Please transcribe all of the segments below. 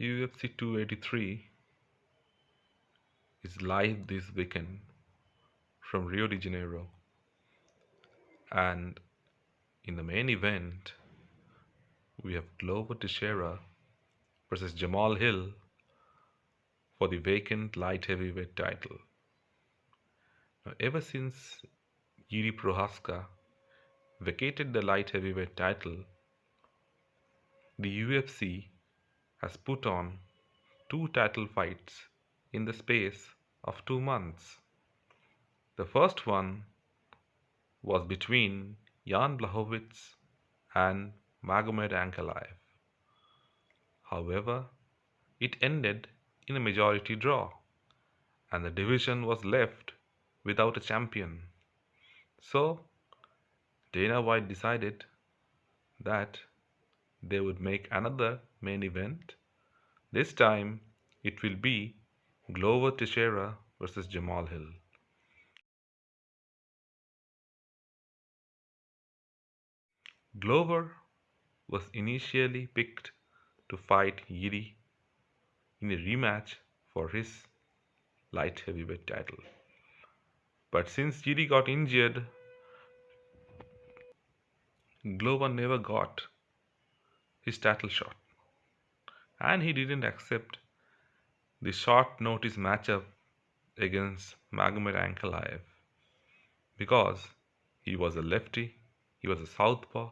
UFC 283 is live this weekend from Rio de Janeiro, and in the main event, we have Glover Texeira versus Jamahal Hill for the vacant light heavyweight title. Now, ever since Jiri vacated the light heavyweight title, the UFC has put on two title fights in the space of 2 months. The first one was between Jan Blachowicz and Magomed Ankalaev. However, it ended in a majority draw, and the division was left without a champion. So, Dana White decided that they would make another main event. This time, it will be Glover Texeira versus Jamahal Hill. Glover was initially picked to fight Jiri in a rematch for his light heavyweight title. But since Jiri got injured, Glover never got his title shot, and he didn't accept the short notice matchup against Magomed Ankalaev because he was a lefty, he was a southpaw,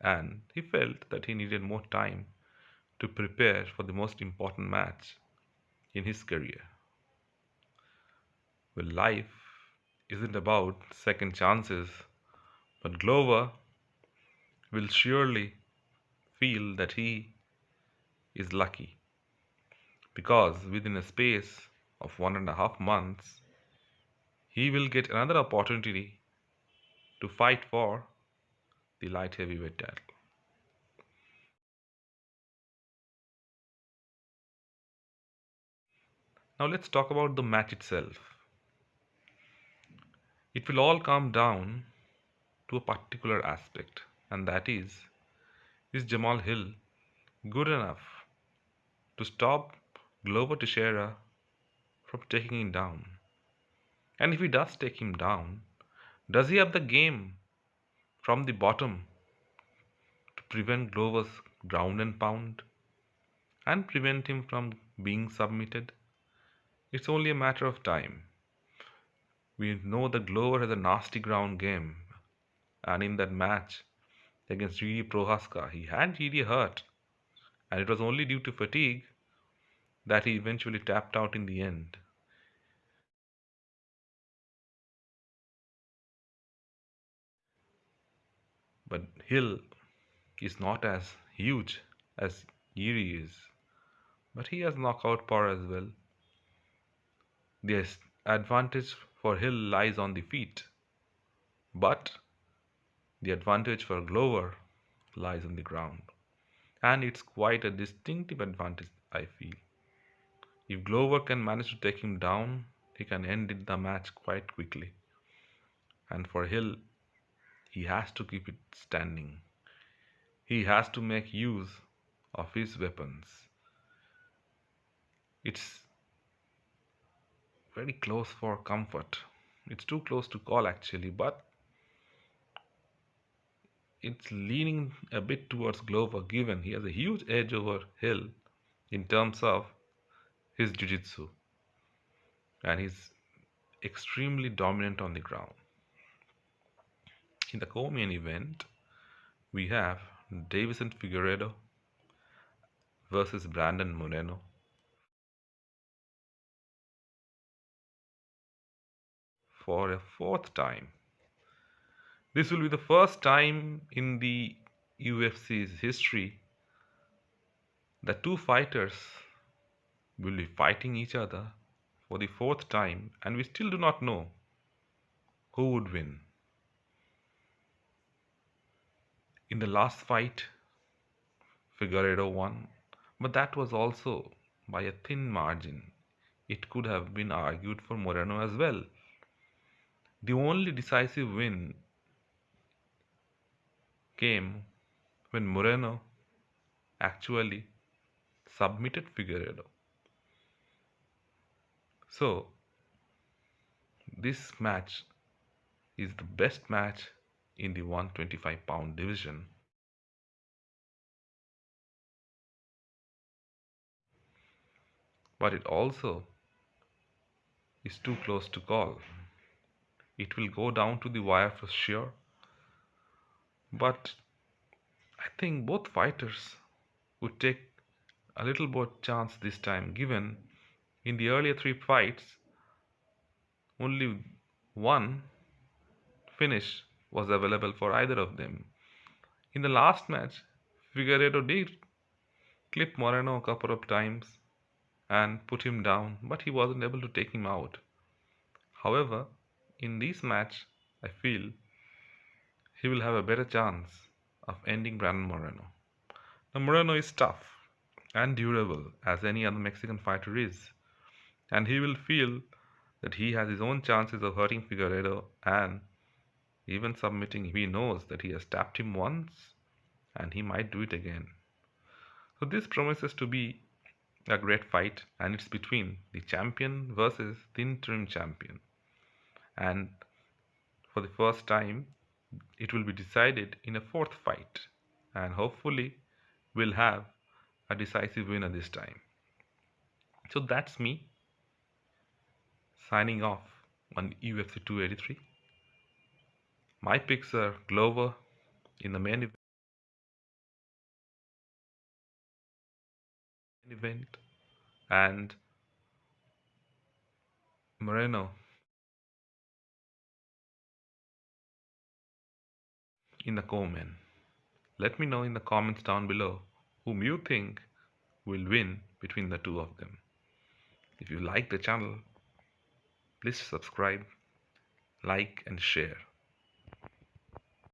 and he felt that he needed more time to prepare for the most important match in his career. Well, life isn't about second chances, but Glover will surely feel that he is lucky because within a space of 1.5 months, he will get another opportunity to fight for the light heavyweight title. Now let's talk about the match itself. It will all come down to a particular aspect, and that is Jamahal Hill good enough to stop Glover Texeira from taking him down? And if he does take him down, does he have the game from the bottom to prevent Glover's ground and pound and prevent him from being submitted? It's only a matter of time. We know that Glover has a nasty ground game, and in that match against Jiri he had Jiri hurt, and it was only due to fatigue that he eventually tapped out in the end. But Hill is not as huge as Jiri is, but he has knockout power as well. The advantage for Hill lies on the feet, but the advantage for Glover lies on the ground. And it's quite a distinctive advantage, I feel. If Glover can manage to take him down, he can end the match quite quickly. And for Hill, he has to keep it standing. He has to make use of his weapons. It's very close for comfort. It's too close to call actually, but it's leaning a bit towards Glover given he has a huge edge over Hill in terms of his jiu-jitsu, and he's extremely dominant on the ground. In the co-main event, we have Deveison Figureido versus Brandon Moreno for a fourth time. This will be the first time in the UFC's history that two fighters will be fighting each other for the fourth time, and we still do not know who would win. In the last fight, Figueiredo won, but that was also by a thin margin. It could have been argued for Moreno as well. The only decisive win came when Moreno actually submitted Figueiredo. So, this match is the best match in the 125-pound division. But it also is too close to call. It will go down to the wire for sure. But I think both fighters would take a little more chance this time, given in the earlier three fights, only one finish was available for either of them. In the last match, Figueiredo did clip Moreno a couple of times and put him down, but he wasn't able to take him out. However, in this match, I feel he will have a better chance of ending Brandon Moreno. Now, Moreno is tough and durable as any other Mexican fighter is, and he will feel that he has his own chances of hurting Figueiredo and even submitting. He knows that he has tapped him once and he might do it again. So this promises to be a great fight, and it's between the champion versus the interim champion. And for the first time, it will be decided in a fourth fight, and hopefully we'll have a decisive winner this time. So that's me signing off on UFC 283. My picks are Glover in the main event and Moreno in the co-main. Let me know in the comments down below whom you think will win between the two of them. If you like the channel, please subscribe, like and share.